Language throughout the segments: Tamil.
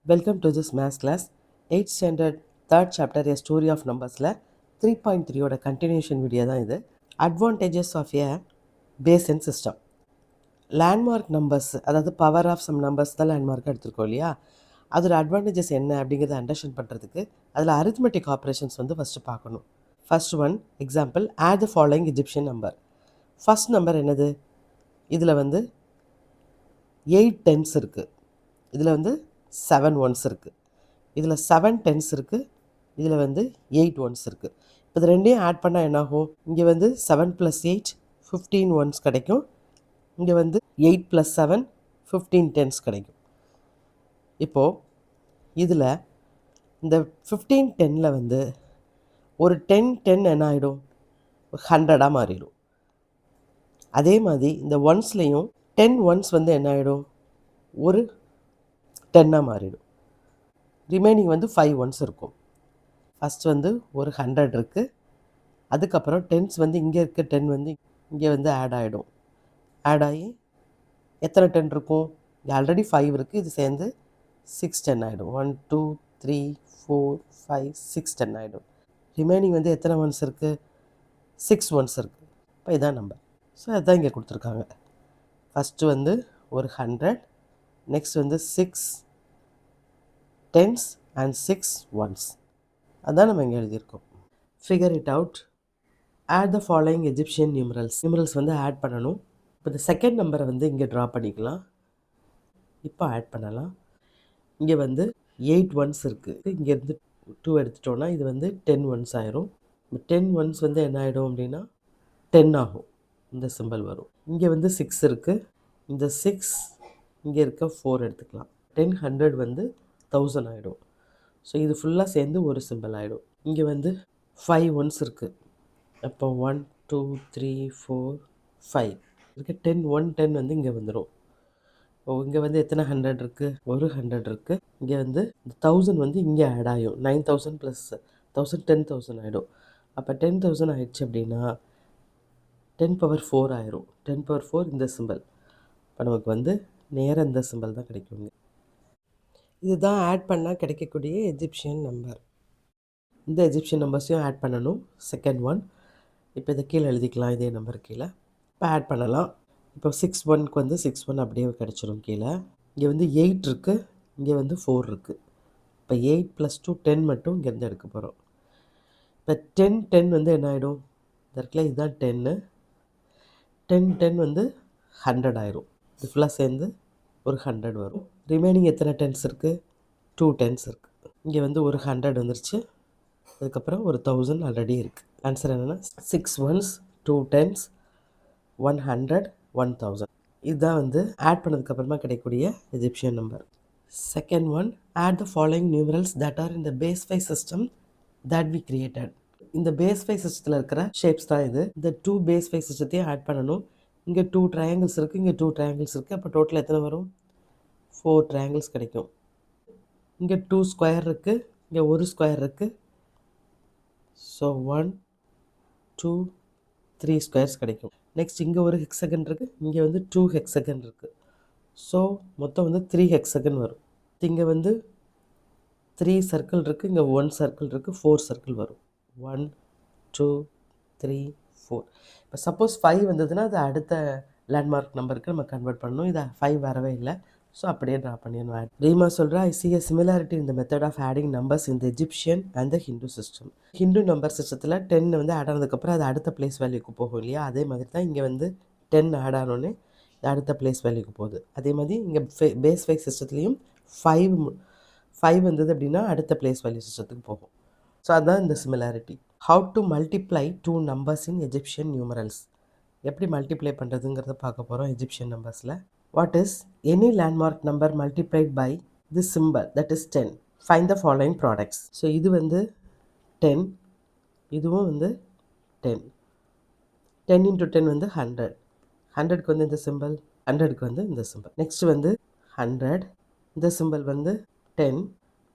Welcome to this maths class. 8th standard 3rd chapter A Story of Numbersல 3.3 ஓட continuation வீடியோ தான் இது. Advantages of a Bayesian system. Landmark numbers, அதாவது power of some numbers தான் landmark எடுத்திருக்கோம் இல்லையா, அதோட advantages என்ன அப்படிங்கிறத அண்டர்ஸ்டாண்ட் பண்ணுறதுக்கு அதில் arithmetic operations வந்து ஃபஸ்ட்டு பார்க்கணும். First one example, add the following Egyptian number. First number என்னது? இதில் வந்து 8 tens இருக்குது, இதில் வந்து 7 ones இருக்குது, இதில் 7 tens இருக்குது, இதில் வந்து 8 ones இருக்குது. இப்போ இது ரெண்டையும் ஆட் பண்ணால் என்னாகும்? இங்கே வந்து 7 + 8 15 ones கிடைக்கும், இங்கே வந்து 8 + 7 15 tens கிடைக்கும். இப்போது இதில் இந்த 15 10ல் வந்து ஒரு 10 10 என்ன ஆகிடும்? 100ஆக மாறிடும். அதே மாதிரி இந்த ஒன்ஸ்லேயும் 10 ones வந்து என்ன ஆகிடும்? ஒரு 10ஆக மாறிடும். ரிமைனிங் வந்து 5 ones இருக்கும். ஃபஸ்ட் வந்து ஒரு 100 இருக்குது, அதுக்கப்புறம் டென்ஸ் வந்து இங்கே இருக்க 10 வந்து இங்கே வந்து ஆட் ஆகிடும். ஆட் ஆகி எத்தனை 10 இருக்கும்? இங்கே ஆல்ரெடி 5 இருக்குது, இது சேர்ந்து 6 10 ஆகிடும். 1 2 3 4 5 6 10 ஆகிடும். ரிமைனிங் வந்து எத்தனை ஒன்ஸ் இருக்குது? 6 ones இருக்குது. இப்போ இதான் நம்பர். ஸோ அதுதான் இங்கே கொடுத்துருக்காங்க. ஃபஸ்ட்டு வந்து ஒரு 100, நெக்ஸ்ட் வந்து 6 tens அண்ட் 6 ones. அதான் நம்ம இங்கே எழுதியிருக்கோம். Figure it out. Add the following Egyptian numerals. Numerals வந்து ஆட் பண்ணணும். இப்போ இந்த செகண்ட் நம்பரை வந்து இங்கே ட்ரா பண்ணிக்கலாம். இப்போ ஆட் பண்ணலாம். இங்கே வந்து 8 ones இருக்குது, இங்கேருந்து 2 எடுத்துட்டோன்னா இது வந்து 10 ones ஆயிரும். 10 ones வந்து என்ன ஆகிடும் அப்படின்னா 10 ஆகும், இந்த சிம்பிள் வரும். இங்கே வந்து 6 இருக்குது, இந்த 6 இங்கே இருக்க 4 எடுத்துக்கலாம். 10 100 வந்து 1000 ஆகிடும். ஸோ இது ஃபுல்லாக சேர்ந்து ஒரு சிம்பிள் ஆகிடும். இங்கே வந்து 5 ones இருக்குது. அப்போ 1 2 3 4 5 இருக்கு. 10 1 10 வந்து இங்கே வந்துடும். இங்கே வந்து எத்தனை 100 இருக்குது? ஒரு 100 இருக்குது. இங்கே வந்து 1000 வந்து இங்கே ஆட் ஆகும். 9000 + 1000 10,000 ஆகிடும். அப்போ 10,000 ஆகிடுச்சு அப்படின்னா 10^4 ஆயிரும். 10^4 இந்த சிம்பிள். இப்போ நமக்கு வந்து நேராக இந்த சிம்பிள் தான் கிடைக்குங்க. இதுதான் ஆட் பண்ணால் கிடைக்கக்கூடிய எஜிப்ஷியன் நம்பர். இந்த எஜிப்ஷியன் நம்பர்ஸையும் ஆட் பண்ணணும். Second one. இப்போ இதை கீழே எழுதிக்கலாம், இதே நம்பர் கீழே. இப்போ ஆட் பண்ணலாம். இப்போ 6 1க்கு வந்து 6 1 அப்படியே கிடச்சிரும் கீழே. இங்கே வந்து 8 இருக்குது, இங்கே வந்து 4 இருக்குது. இப்போ 8 + 2 10 மட்டும் இங்கேருந்து எடுக்க போகிறோம். இப்போ 10 10 வந்து என்ன ஆகிடும்? இந்த இடத்துல இதுதான் 10 10 10 வந்து 100 ஆயிரும். இது ஃபுல்லாக சேர்ந்து ஒரு 100 வரும். ரிமைனிங் எத்தனை டென்ஸ் இருக்குது? 2 10s இருக்குது. இங்கே வந்து ஒரு 100 வந்துருச்சு, அதுக்கப்புறம் ஒரு 1000 ஆல்ரெடி இருக்குது. ஆன்சர் என்னென்னா 6 ones 2 10s 100 1000. இதுதான் வந்து ஆட் பண்ணதுக்கப்புறமா கிடைக்கக்கூடிய Egyptian number. Second one, add the following numerals that are in the base 5 system that we created. இந்த பேஸ் 5 சிஸ்டத்தில் இருக்கிற ஷேப்ஸ் தான் இது. இந்த 2 பேஸ் 5 சிஸ்டத்தையும் ஆட் பண்ணணும். இங்கே 2 ட்ரையாங்கிள்ஸ் இருக்குது, இங்கே 2 ட்ரையாங்கிள்ஸ் இருக்குது. அப்போ டோட்டல் எத்தனை வரும்? 4 ட்ரையாங்கிள்ஸ் கிடைக்கும். இங்கே 2 ஸ்கொயர் இருக்குது, இங்கே ஒரு ஸ்கொயர் இருக்குது. ஸோ 1 2 3 ஸ்கொயர்ஸ் கிடைக்கும். நெக்ஸ்ட் இங்கே ஒரு ஹெக்ஸகன் இருக்குது, இங்கே வந்து 2 ஹெக்ஸகன் இருக்குது. ஸோ மொத்தம் வந்து 3 ஹெக்ஸகன் வரும். இங்கே வந்து 3 சர்க்கிள் இருக்குது, இங்கே 1 சர்க்கிள் இருக்குது, 4 சர்க்கிள் வரும். 1 2 3 4. இப்போ சப்போஸ் 5 வந்ததுன்னா அது அடுத்த லேண்ட்மார்க் நம்பருக்கு நம்ம கன்வெர்ட் பண்ணணும். இதை 5 வரவே இல்லை, ஸோ அப்படியே ட்ரா பண்ணிடணும். ரீமா சொல்கிறா, ஐ C a similarity in the method of adding numbers in the Egyptian and the Hindu system. Hindu number சிஸ்டத்தில் 10 வந்து ஆட் ஆனதுக்கப்புறம் அது அடுத்த பிளேஸ் வேல்யூக்கு போகும் இல்லையா, அதே மாதிரி தான் இங்கே வந்து 10 ஆட் ஆனோடனே இது அடுத்த பிளேஸ் வேல்யூக்கு போகுது. அதே மாதிரி இங்கே பேஸ் 5 சிஸ்டத்துலேயும் 5 வந்தது அப்படின்னா அடுத்த பிளேஸ் வேல்யூ சிஸ்டத்துக்கு போகும். ஸோ அதுதான் இந்த similarity. How to multiply 2 numbers in Egyptian numerals. எப்படி மல்டிப்ளை பண்ணுறதுங்கிறத பார்க்க போகிறோம் எஜிப்ஷியன் நம்பர்ஸில். What is any landmark number multiplied by this symbol that is 10. Find the following products. So இது வந்து 10, இதுவும் வந்து 10. 10 × 10 வந்து 100. 100க்கு வந்து இந்த சிம்பிள், 100க்கு வந்து இந்த சிம்பிள். நெக்ஸ்ட் வந்து 100, இந்த சிம்பிள் வந்து 10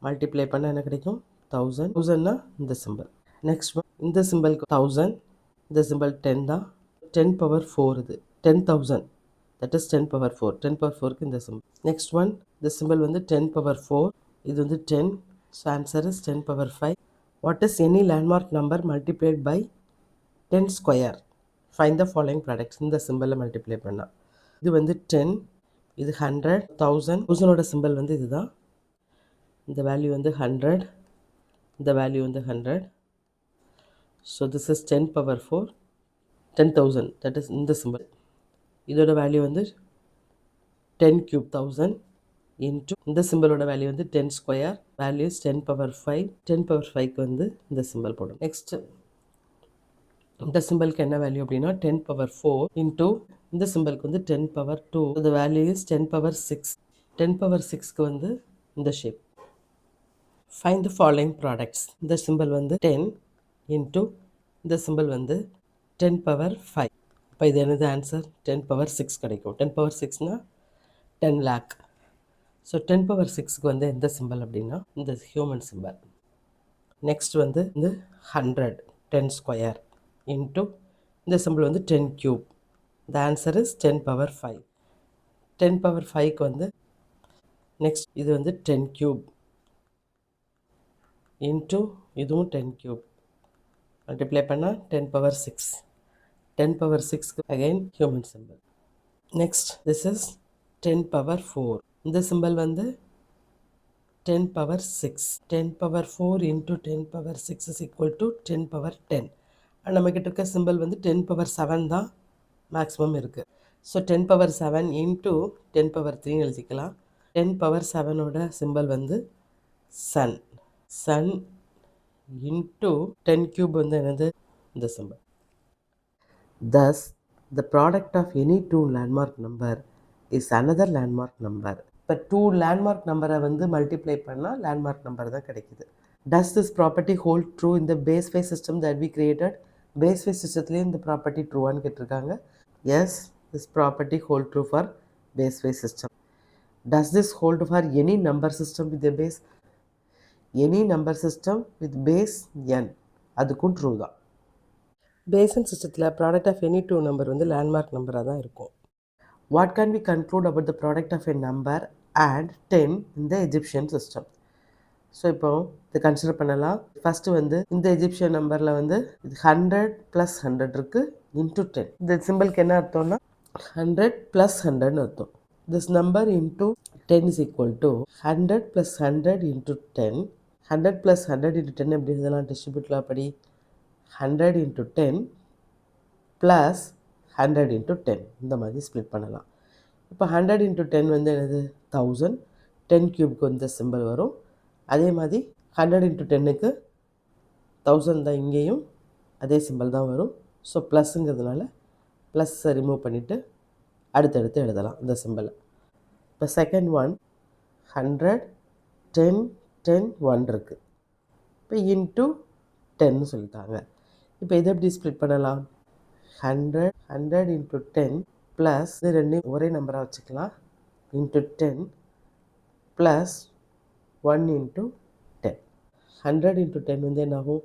மல்டிப்ளை பண்ணால் என்ன கிடைக்கும்? 1000. 1000னா இந்த சிம்பிள். நெக்ஸ்ட் இந்த சிம்பிளுக்கு 1000, இந்த சிம்பிள் 10 தான். 10^4 இது 10,000, தட் இஸ் 10^4. 10^4க்கு இந்த சிம்பிள். நெக்ஸ்ட் ஒன், இந்த சிம்பிள் வந்து 10^4, இது வந்து 10. So answer is 10 power 5. What is any landmark number multiplied by 10 square? Find the following products. இந்த சிம்பிளில் மல்டிப்ளை பண்ணால் இது வந்து 10, இது 100, 1000. 1000ஓட சிம்பிள் வந்து இதுதான். இந்த வேல்யூ வந்து 100, இந்த வேல்யூ வந்து 100. So this is 10 power 4, 10,000. That is இந்த சிம்பிள். இதோட வேல்யூ வந்து 10 cube 1000 இன்ட்டு இந்த சிம்பிளோட வேல்யூ வந்து 10 square. Value is 10 power 5. 10 power 5க்கு வந்து இந்த சிம்பிள் போடும். நெக்ஸ்ட் இந்த சிம்பிளுக்கு என்ன வேல்யூ அப்படின்னா 10 பவர் 4 இன்ட்டு இந்த சிம்பிளுக்கு வந்து 10 பவர் 2. இந்த வேல்யூ இஸ் 10 பவர் 6. 10 பவர் 6க்கு வந்து இந்த shape. Find the following products. இந்த சிம்பிள் வந்து 10 இன்ட்டு இந்த சிம்பிள் வந்து 10 பவர் 5. இப்போ இது என்னது ஆன்சர்? 10 பவர் 6 கிடைக்கும். 10 பவர் 6னா 10 lakh. ஸோ 10 பவர் 6க்கு வந்து எந்த சிம்பிள் அப்படின்னா இந்த ஹியூமன் சிம்பிள். நெக்ஸ்ட் வந்து இந்த 100, 10 ஸ்கொயர் இன்ட்டு இந்த சிம்பிள் வந்து 10 cube. The answer is 10 power 5. 10 power 5க்கு வந்து நெக்ஸ்ட் இது வந்து 10 cube இன்ட்டு இதுவும் 10 cube. மல்டிப்ளை பண்ணால் 10 பவர் 6. 10 பவர் 6க்கு again human symbol. Next this is 10 power 4. இந்த சிம்பிள் வந்து 10 power 6. 10 power 4 into 10 power 6 is equal to 10 power 10. நம்மக்கிட்ட இருக்க சிம்பிள் வந்து 10 பவர் 7 தான் மேக்ஸிமம் இருக்குது. ஸோ 10 பவர் 7 இன்ட்டு 10 பவர் 3 எழுதிக்கலாம். 10 பவர் 7ஓட சிம்பிள் வந்து சன். சன் இன்ட்டு 10 cube வந்து என்னது இந்த simple. Thus, the product of any two landmark number is another landmark number. இப்போ 2 landmark நம்பரை வந்து மல்டிப்ளை பண்ணால் landmark நம்பர் தான் கிடைக்குது. Does this property hold true in the base phase system that we created? Base phase systemத்துலேயே இந்த ப்ராப்பர்ட்டி ட்ரூவான்னு கேட்டிருக்காங்க. Yes, this property hold true for base phase system. Does this hold for any number system with a base? Any number system with base n, அதுக்கும் ட்ரூ தான். பேசன் சிஸ்டத்தில் product of any two number வந்து லேண்ட்மார்க் நம்பராக தான் இருக்கும். What can we conclude about the product of a number and 10 இந்த எஜிப்ஷியன் சிஸ்டம்? ஸோ இப்போ இதை கன்சிடர் பண்ணலாம். ஃபஸ்ட்டு வந்து இந்த எஜிப்ஷியன் நம்பரில் வந்து இது 100 + 100 இருக்குது இன்ட்டு 10. இந்த சிம்பிளுக்கு என்ன அர்த்தம்னா 100 + 100ன்னு அர்த்தம். This number into 10 is equal to 100 + 100 into 10. 100 + 100 into 10 எப்படி இதெல்லாம் டிஸ்ட்ரிபியூட்லாம் படி 100 இன்ட்டு 10 ப்ளஸ் 100 இன்ட்டு 10 இந்த மாதிரி ஸ்ப்ளிட் பண்ணலாம். இப்போ 100 இன்ட்டு 10 வந்து என்னது 1000. 10 cube வந்து சிம்பிள் வரும். அதே மாதிரி 100 இன்ட்டு 10க்கு 1000 தான் இங்கேயும் அதே சிம்பிள் தான் வரும். ஸோ ப்ளஸ்ஸுங்கிறதுனால ப்ளஸ்ஸை ரிமூவ் பண்ணிவிட்டு அடுத்தடுத்து எழுதலாம் இந்த சிம்பிளை. இப்போ செகண்ட் ஒன் 100, 10, 10, 1 இருக்குது. இப்போ இன்ட்டு 10ன்னு சொல்லிட்டாங்க. இப்போ இதை எப்படி ஸ்ப்ளிட் பண்ணலாம்? 100 இன்ட்டு 10 ப்ளஸ் இது ரெண்டையும் ஒரே நம்பராக வச்சுக்கலாம் இன்ட்டு 10 ப்ளஸ் 1 இன்ட்டு 10. 100 இன்ட்டு 10 வந்து என்ன ஆகும்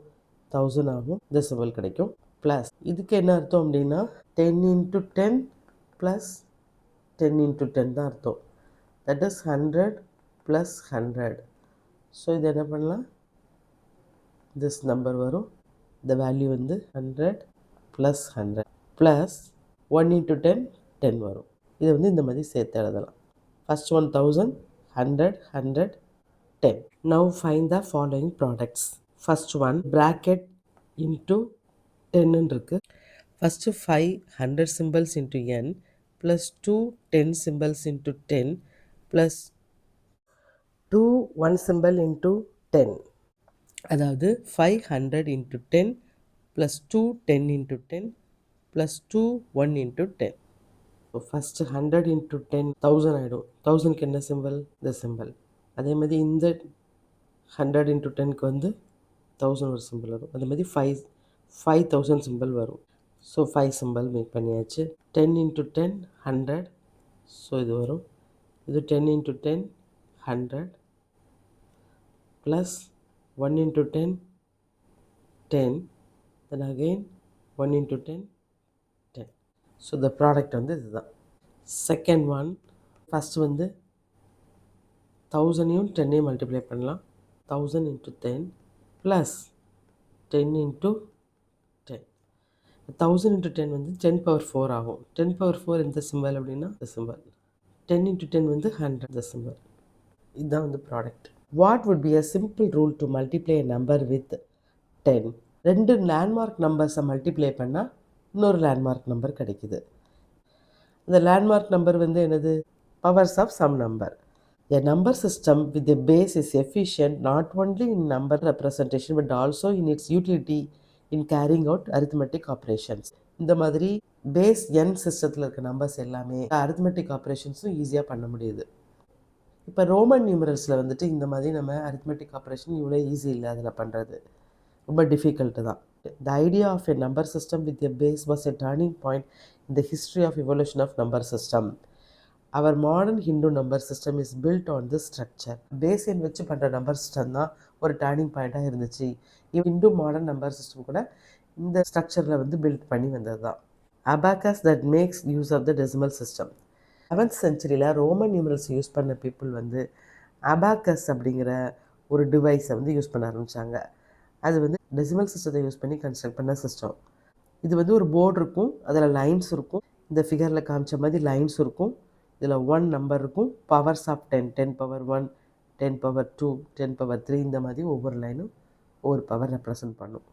1000 ஆகும். இந்த சிம்பிள் கிடைக்கும். ப்ளஸ் இதுக்கு என்ன அர்த்தம் அப்படின்னா 10 இன்ட்டு 10 ப்ளஸ் 10 இன்ட்டு 10 தான் அர்த்தம். That is 100 plus 100. ஸோ இது என்ன பண்ணலாம் திஸ் நம்பர் வரும். இந்த வேல்யூ வந்து 100 ப்ளஸ் 100 ப்ளஸ் 1 இன்ட்டு 10 10 வரும். இதை வந்து இந்த மாதிரி சேர்த்து எழுதலாம். First one 1000, 100, 100, 10. Now find the following products. First one bracket into 10 இருக்கு. First 5 100 symbols into n plus 2 10 symbols into 10 plus 2 1 symbol into 10. அதாவது 500 into 10 plus 2 10 into 10 plus 2 1 into 10. So first 100 into 10 1000 ஆகிடும். 1000க்கு என்ன சிம்பிள் இந்த சிம்பிள். அதே மாதிரி இந்த 100 into 10க்கு வந்து 1000 ஒரு சிம்பிள் வரும். அதே மாதிரி 5000 சிம்பிள் வரும். ஸோ 5 சிம்பிள் மேக் பண்ணியாச்சு. 10 into 10 100. ஸோ இது வரும். இது 10 into 10 100 plus 1 into 10 10. Then again 1 into 10 10. So the product வந்து இதுதான். செகண்ட் ஒன் ஃபஸ்ட் வந்து 1000ஐயும் 10ஐயும் மல்டிப்ளை பண்ணலாம். 1000 into 10 plus 10 into 10. 1000 into 10 வந்து 10 power 4 ஆகும். 10 power 4 எந்த சிம்பல் அப்படின்னா இந்த சிம்பல். 10 into 10 வந்து 100 இந்த சிம்பல். இதுதான் வந்து product. What would be a simple rule to multiply a number with 10? ரெண்டு லேண்ட்மார்க் நம்பர்ஸை மல்டிப்ளை பண்ணால் இன்னொரு லேண்ட்மார்க் நம்பர் கிடைக்குது. இந்த லேண்ட்மார்க் நம்பர் வந்து என்னது? Powers of some number. A number system with a base is efficient not only in number representation but also in its utility in carrying out arithmetic operations. இந்த மாதிரி பேஸ் n சிஸ்டத்தில் இருக்க நம்பர்ஸ் எல்லாமே அரித்மெட்டிக் ஆப்ரேஷன்ஸும் ஈஸியாக பண்ண முடியுது. இப்போ ரோமன் நியூமரல்ஸில் வந்துட்டு இந்த மாதிரி நம்ம அரித்மெட்டிக் ஆப்ரேஷன் இவ்வளோ ஈஸி இல்லை அதில் பண்ணுறது, ரொம்ப டிஃபிகல்ட்டு தான். The idea of a number system with a base was a turning point in the history of evolution of number system. Our modern Hindu number system is built on this structure. Base எண் வச்சு பண்ணுற நம்பர் சிஸ்டம் தான் ஒரு டர்னிங் பாயிண்ட்டாக இருந்துச்சு. இந்து மாடர்ன் நம்பர் சிஸ்டம் கூட இந்த ஸ்ட்ரக்சரில் வந்து பில்ட் பண்ணி வந்தது தான். Abacus that makes use of the decimal system. 11th சென்ச்சுரியில் ரோமன் நியூமரல்ஸ் யூஸ் பண்ண பீப்புள் வந்து அபாக்கஸ் அப்படிங்கிற ஒரு டிவைஸை வந்து யூஸ் பண்ண ஆரம்பித்தாங்க. அது வந்து டெசிமல் சிஸ்டத்தை யூஸ் பண்ணி கன்ஸ்ட்ரக்ட் பண்ண சிஸ்டம். இது வந்து ஒரு போர்டு இருக்கும், அதில் லைன்ஸ் இருக்கும். இந்த ஃபிகரில் காமிச்ச மாதிரி லைன்ஸ் இருக்கும். இதில் 1 நம்பர் இருக்கும். Powers of 10, 10 power 1, 10 power 2, 10 power 3 இந்த மாதிரி ஒவ்வொரு லைனும் ஒவ்வொரு பவர் ரெப்ரசன்ட் பண்ணும்.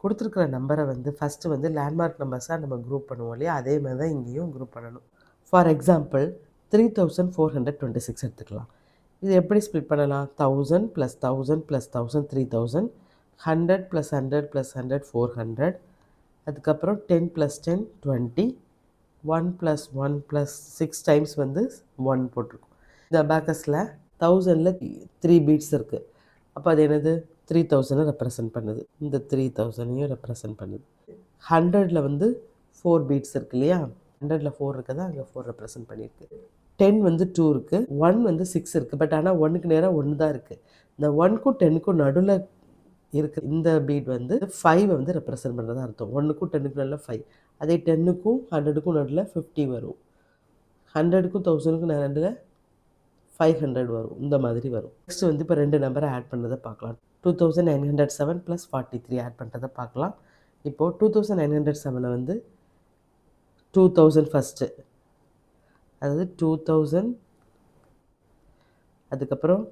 கொடுத்துருக்குற நம்பரை வந்து ஃபஸ்ட்டு வந்து லேண்ட்மார்க் நம்பர்ஸாக நம்ம குரூப் பண்ணுவோம் இல்லையா, அதே மாதிரி தான் இங்கேயும் குரூப் பண்ணணும். ஃபார் எக்ஸாம்பிள் 3426 எடுத்துக்கலாம். இது எப்படி ஸ்ப்ளிட் பண்ணலாம்? 1000 + 1000 + 1000 3000, 100 + 100 + 100 400, அதுக்கப்புறம் 10 + 10 20, 1 + 1 + 6 டைம்ஸ் வந்து 1 போட்டிருக்கும். இந்த அபாக்கஸில் 1000ல் 3 பீட்ஸ் இருக்குது. அப்போ அது என்னது? 3000 ரெப்ரசன்ட் பண்ணுது. இந்த 3000ஐயும் ரெப்ரசன்ட் பண்ணுது. 100ல் வந்து 4 பீட்ஸ் இருக்கு இல்லையா, 100ல் 4 இருக்குதா, அங்கே 4 ரெப்ரசன்ட் பண்ணியிருக்கு. 10 வந்து 2 இருக்குது, 1 வந்து 6 இருக்குது. பட் ஆனால் 1க்கு நேராக 1 தான் இருக்குது. இந்த 1க்கும் 10க்கும் நடுவில் இருக்குது இந்த பீட் வந்து 5 வந்து ரெப்ரசன்ட் பண்ணுறதா அர்த்தம். 1க்கும் 10க்கும் நடுவில் 5. அதே 10க்கும் 100க்கும் நடுவில் 50 வரும். 100க்கும் 1000க்கும் நடுவில் 500 வரும். இந்த மாதிரி வரும். நெக்ஸ்ட் வந்து இப்போ 2 நம்பரை ஆட் பண்ணதை பார்க்கலாம். 2907 + 43 ஆட் பண்ணுறதை பார்க்கலாம். இப்போது 2907 வந்து 2000 ஃபஸ்ட்டு, அதாவது 2000, அதுக்கப்புறம்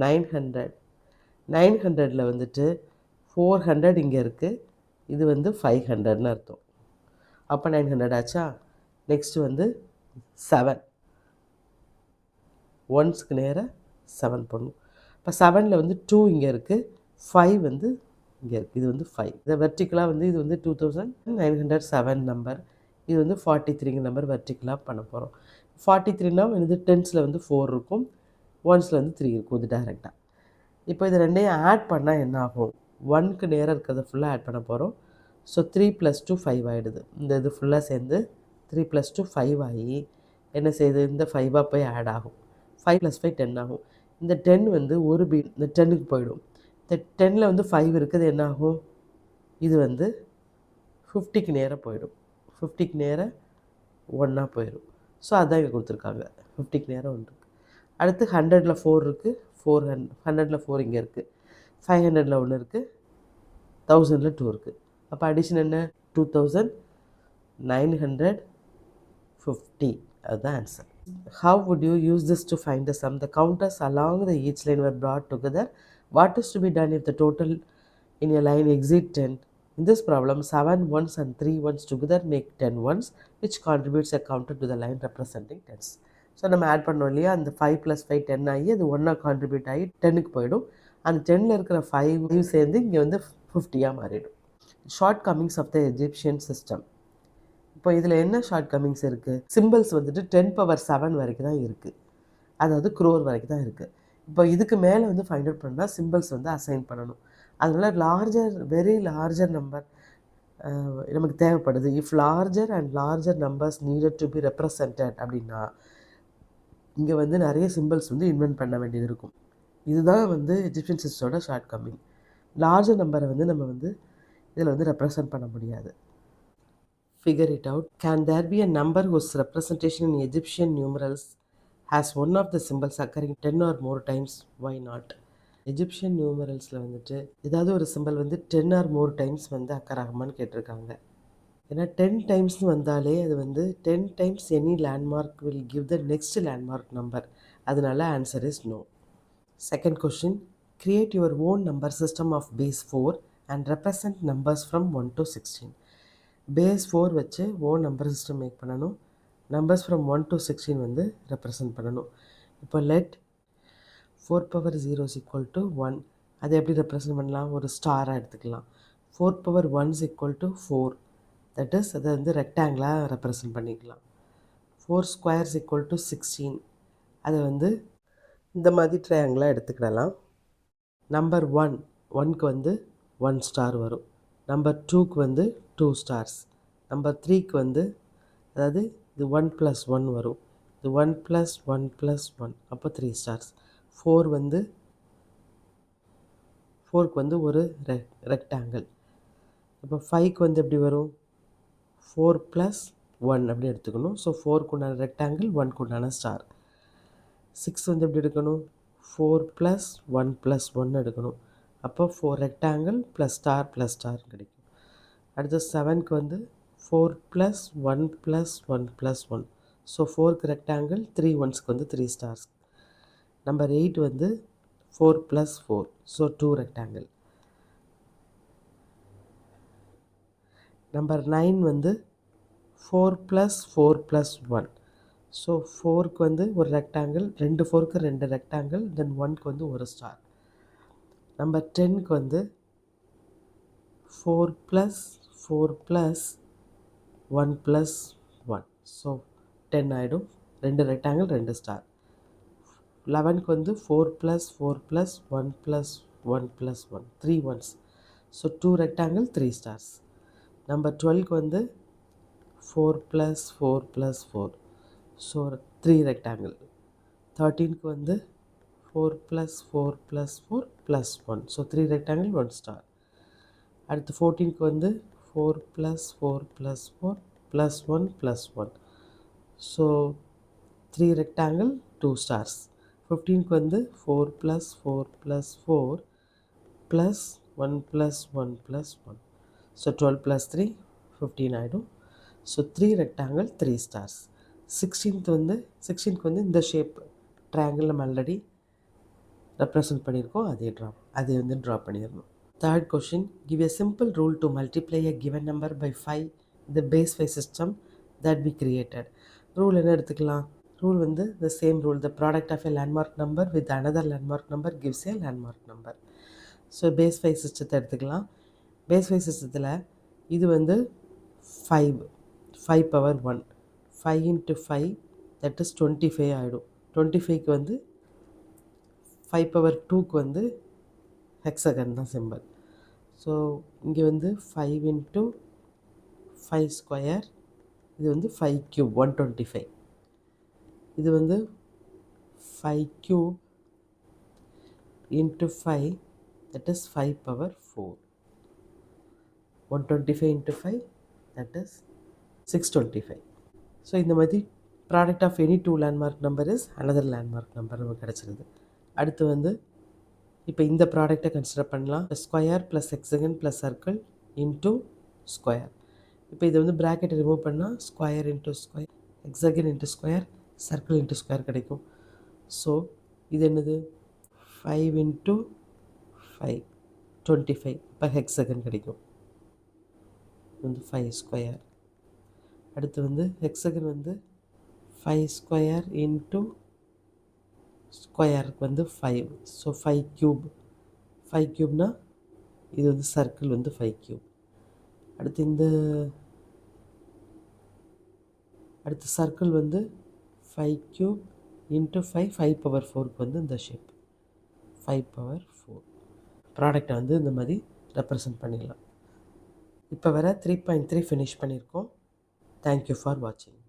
900. 900ல் வந்துட்டு 400 இங்கே இருக்குது, இது வந்து 500ன்னு அர்த்தம். அப்போ 900 ஆச்சா. நெக்ஸ்ட்டு வந்து 7, 1க்கு நேராக 7 பண்ணும். இப்போ 7ல் வந்து 2 இங்கே இருக்குது, 5 வந்து இங்கே இருக்குது, இது வந்து 5. இதை வெர்டிக்கலாக வந்து இது வந்து 2907 நம்பர், இது வந்து 43 நம்பர் வெர்டிக்கலாக பண்ண போகிறோம். 43னா வந்து 10ஸில் வந்து 4 இருக்கும், 1ஸில் வந்து 3 இருக்கும். இது டைரெக்டாக. இப்போ இது ரெண்டையும் ஆட் பண்ணால் என்ன ஆகும்? 1க்கு நேராக இருக்கிறத ஃபுல்லாக ஆட் பண்ண போகிறோம். ஸோ 3 + 2 5 ஆகிடுது. இந்த இது ஃபுல்லாக சேர்ந்து 3 + 2 5 ஆகி என்ன செய்யுது? இந்த 5ஆக போய் ஆட் ஆகும். 5 + 5 10 ஆகும். இந்த 10 வந்து ஒரு பீட் இந்த 10க்கு போயிடும். இந்த 10ல் வந்து 5 இருக்குது, என்ன ஆகும்? இது வந்து 50க்கு நேராக போயிடும். 50க்கு நேராக 1ஆக போயிடும். ஸோ அதான் இங்கே கொடுத்துருக்காங்க. 50க்கு நேராக 1 இருக்குது. அடுத்து 100ல் 4 இருக்குது, 100ல் 4 இங்கே இருக்குது, 500ல் 1 இருக்குது, 1000ல் 2 இருக்குது. அப்போ அடிஷன் என்ன? 2950. அதுதான் answer. How would you use this to find the sum? The counters along the each line were brought together. What is to be done if the total in a line exceed 10? In this problem, 7 ones and 3 ones together make 10 ones, which contributes a counter to the line representing tens. So நம்ம ஆட் பண்ணோம் இல்லையா, அந்த 5 + 5 10 ஆகி அது 1ஆக கான்ட்ரிபியூட் ஆகி 10க்கு போயிடும். அந்த 10ல் இருக்கிற 5 சேர்ந்து இங்கே வந்து 50ஆக மாறிடும். Shortcomings of the Egyptian system. இப்போ இதில் என்ன ஷார்ட் கமிங்ஸ் இருக்குது? சிம்பிள்ஸ் வந்துட்டு 10 பவர் 7 வரைக்கும் தான் இருக்குது, அதாவது க்ரோர் வரைக்கும் தான் இருக்குது. இப்போ இதுக்கு மேலே வந்து ஃபைண்ட் அவுட் பண்ணால் சிம்பிள்ஸ் வந்து அசைன் பண்ணணும். அதனால் வெரி லார்ஜர் நம்பர் நமக்கு தேவைப்படுது. If larger and larger numbers needed to be represented அப்படின்னா இங்கே வந்து நிறைய சிம்பிள்ஸ் வந்து இன்வென்ட் பண்ண வேண்டியது இருக்கும். இதுதான் வந்து எஜிப்ஷியன் சிஸ்டமோட ஷார்ட் கம்மிங். லார்ஜர் நம்பரை வந்து நம்ம வந்து இதில் வந்து ரெப்ரசன்ட் பண்ண முடியாது. Figure it out. Can there be a number whose representation in Egyptian numerals has one of the symbols occurring 10 or more times, why not? Egyptian நியூமரல்ஸில் வந்துட்டு ஏதாவது ஒரு சிம்பிள் வந்து 10 ஆர் மோர் டைம்ஸ் வந்து அக்கர் ஆகுமான்னு கேட்டிருக்காங்க. ஏன்னா 10 டைம்ஸ்னு வந்தாலே அது வந்து 10 times any landmark will give the next landmark number. அதனால answer is no. Second question, create your own number system of base 4 and represent numbers from 1 to 16. Base 4 வச்சு ஓன் நம்பர் சிஸ்டம் மேக் பண்ணணும். நம்பர்ஸ் ஃப்ரம் 1 to 16 வந்து ரெப்ரசன்ட் பண்ணணும். இப்போ let 4 power 0 is equal to 1. அதை எப்படி ரெப்ரசன்ட் பண்ணலாம்? ஒரு ஸ்டாராக எடுத்துக்கலாம். 4 power 1 is equal to 4. That is அதை வந்து ரெக்டாங்கிளாக ரெப்ரசன்ட் பண்ணிக்கலாம். 4 square is equal to 16. அதை வந்து இந்த மாதிரி ட்ரையாங்கிளாக எடுத்துக்கிடலாம். நம்பர் 1க்கு வந்து 1 ஸ்டார் வரும். நம்பர் 2க்கு வந்து 2 ஸ்டார்ஸ். நம்பர் 3க்கு வந்து அதாவது இது 1 + 1 வரும். இது 1 + 1 + 1 அப்போ 3 ஸ்டார்ஸ். 4 வந்து 4க்கு வந்து ஒரு ரெக்டாங்கிள். இப்போ 5க்கு வந்து எப்படி வரும்? 4 + 1 அப்படி எடுத்துக்கணும். ஸோ 4க்கு உண்டான ரெக்டாங்கிள், 1க்கு உண்டான ஸ்டார். 6 வந்து எப்படி எடுக்கணும்? 4 + 1 + 1 எடுக்கணும். அப்போ 4 rectangle plus star plus star கிடைக்கும். அடுத்து 7க்கு வந்து 4 + 1 + 1 + 1. ஸோ 4க்கு ரெக்டாங்கிள், 3 ஒன்ஸ்க்கு வந்து 3 ஸ்டார்ஸ். நம்பர் 8 வந்து 4 + 4. So 2 rectangle. நம்பர் 9 வந்து 4 + 4 + 1. ஸோ 4க்கு வந்து ஒரு ரெக்டாங்கிள், 2 4க்கு 2 ரெக்டாங்கிள், தென் 1க்கு வந்து ஒரு ஸ்டார். நம்பர் 10க்கு வந்து 4 + 4 + 1 + 1. ஸோ 10 ஆகிடும். 2 ரெக்டாங்கிள், 2 ஸ்டார். 11க்கு வந்து 4 + 4 + 1 + 1 + 1, 3 ones. So 2 rectangle, 3 stars. Number 12க்கு வந்து 4 + 4 + 4. So 3 rectangle. 13க்கு வந்து 4 + 4 + 4 + 1. So 3 rectangle, 1 star. அடுத்து 14க்கு வந்து 4 + 4 + 4 + 1 + 1. So 3 rectangle, 2 stars. 15க்கு வந்து 4 + 4 + 4 + 1 + 1 + 1. ஸோ 12 + 3 15 ஆகிடும். So 3 rectangle, 3 stars. 16க்கு வந்து இந்த ஷேப் ட்ரையாங்கிள் நம்ம ஆல்ரெடி ரெப்ரசன்ட் பண்ணியிருக்கோம். அதை வந்து ட்ரா பண்ணிடணும். Third question, give a simple rule to multiply a given number by 5 இந்த base 5 system that we created. Rule என்ன எடுத்துக்கலாம்? ரூல் வந்து the same rule, the product of a landmark number with another landmark number gives a landmark number. So base 5 சிஸ்டத்தை எடுத்துக்கலாம். பேஸ் 5 சிஸ்டத்தில் இது வந்து 5 power 1. 5 × 5 தட் இஸ் 25 ஆகிடும். 25க்கு வந்து 5 power 2க்கு வந்து ஹெக்ஸகன் தான் சிம்பிள். ஸோ இங்கே வந்து 5 × 5 ஸ்கொயர், இது வந்து 5 cube 125. இது வந்து 5 cube × 5 that is 5 power 4. 125 × 5 that is 625. So இந்த மாதிரி product of any 2 landmark number is another landmark number நமக்கு கிடச்சிருது. அடுத்து வந்து இப்போ இந்த ப்ராடக்டை கன்சிடர் பண்ணலாம். Square plus hexagon plus circle into square. இப்போ இதை வந்து ப்ராக்கெட்டை ரிமூவ் பண்ணால் square into square, hexagon into square, circle into square கிடைக்கும். ஸோ இது என்னது? 5 × 5 25. இப்போ ஹெக்ஸகன் கிடைக்கும். இது வந்து 5 ஸ்கொயர். அடுத்து வந்து ஹெக்ஸகன் வந்து 5 ஸ்கொயர் இன்ட்டு ஸ்கொயருக்கு வந்து 5. So 5 cube. 5 cube இது வந்து சர்க்கிள் வந்து 5 cube. அடுத்து சர்க்கிள் வந்து 5 cube × 5 5 power 4க்கு வந்து இந்த ஷேப் 5 power 4. ப்ராடக்டை வந்து இந்த மாதிரி ரெப்ரசன்ட் பண்ணிடலாம். இப்போ வர 3.3 ஃபினிஷ் பண்ணியிருக்கோம். தேங்க்யூ ஃபார் வாட்சிங்.